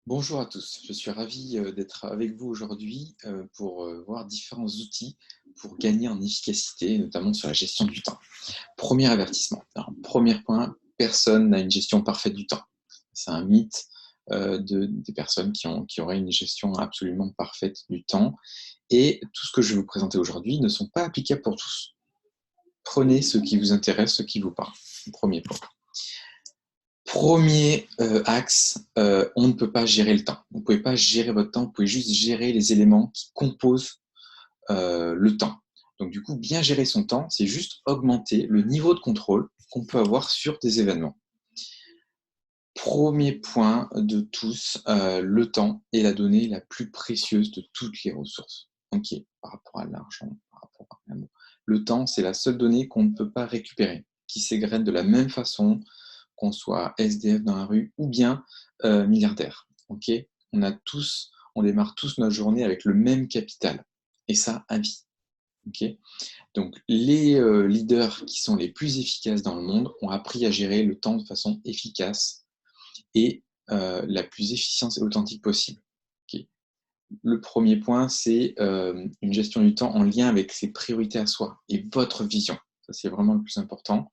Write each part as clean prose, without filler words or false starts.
Bonjour à tous, je suis ravi d'être avec vous aujourd'hui pour voir différents outils pour gagner en efficacité, notamment sur la gestion du temps. Premier avertissement. Alors, premier point, personne n'a une gestion parfaite du temps. C'est un mythe des personnes qui auraient une gestion absolument parfaite du temps. Et tout ce que je vais vous présenter aujourd'hui ne sont pas applicables pour tous. Prenez ce qui vous intéresse, ce qui vous parle. Premier point. Premier axe, on ne peut pas gérer le temps. Vous ne pouvez pas gérer votre temps, vous pouvez juste gérer les éléments qui composent le temps. Donc du coup, bien gérer son temps, c'est juste augmenter le niveau de contrôle qu'on peut avoir sur des événements. Premier point de tous, le temps est la donnée la plus précieuse de toutes les ressources. OK, par rapport à l'argent, par rapport à l'amour. Le temps, c'est la seule donnée qu'on ne peut pas récupérer, qui s'égrène de la même façon qu'on soit SDF dans la rue ou bien milliardaire. OK, on démarre tous notre journée avec le même capital, et ça à vie. OK, donc les leaders qui sont les plus efficaces dans le monde ont appris à gérer le temps de façon efficace et la plus efficiente et authentique possible. OK. Le premier point, c'est une gestion du temps en lien avec ses priorités à soi et votre vision. Ça, c'est vraiment le plus important.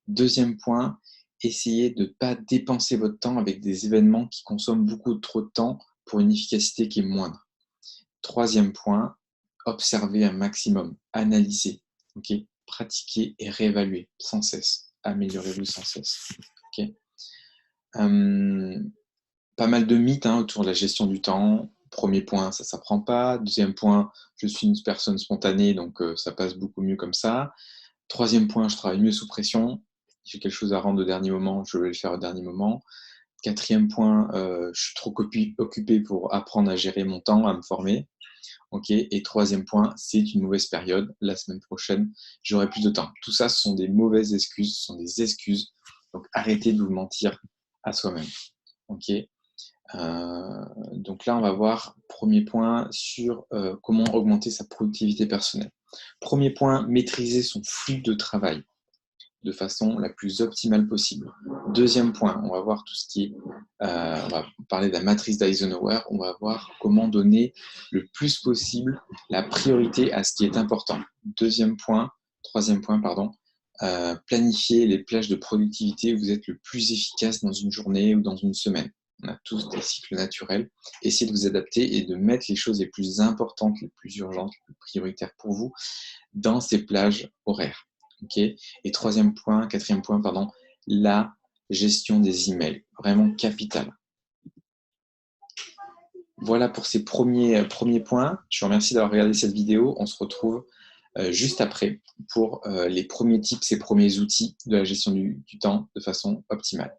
Deuxième point, essayez de ne pas dépenser votre temps avec des événements qui consomment beaucoup trop de temps pour une efficacité qui est moindre. Troisième point, observez un maximum, analysez, okay, pratiquez et réévaluez sans cesse, améliorez-vous sans cesse. Okay. Pas mal de mythes autour de la gestion du temps. Premier point, ça ne s'apprend pas. Deuxième point, je suis une personne spontanée, donc ça passe beaucoup mieux comme ça. Troisième point, je travaille mieux sous pression. J'ai quelque chose à rendre au dernier moment, je vais le faire au dernier moment. Quatrième point, je suis trop occupé pour apprendre à gérer mon temps, à me former. Okay. Et troisième point, c'est une mauvaise période. La semaine prochaine, j'aurai plus de temps. Tout ça, ce sont des mauvaises excuses, ce sont des excuses. Donc arrêtez de vous mentir à soi-même. Okay. Donc là, on va voir, premier point, sur comment augmenter sa productivité personnelle. Premier point, maîtriser son flux de travail de façon la plus optimale possible. Deuxième point, on va voir tout ce qui est, on va parler de la matrice d'Eisenhower, on va voir comment donner le plus possible la priorité à ce qui est important. Troisième point, pardon, planifier les plages de productivité où vous êtes le plus efficace dans une journée ou dans une semaine. On a tous des cycles naturels. Essayez de vous adapter et de mettre les choses les plus importantes, les plus urgentes, les plus prioritaires pour vous dans ces plages horaires. Okay. Et quatrième point, pardon, la gestion des emails, vraiment capital. Voilà pour ces premiers points. Je vous remercie d'avoir regardé cette vidéo. On se retrouve juste après pour les premiers tips et premiers outils de la gestion du temps de façon optimale.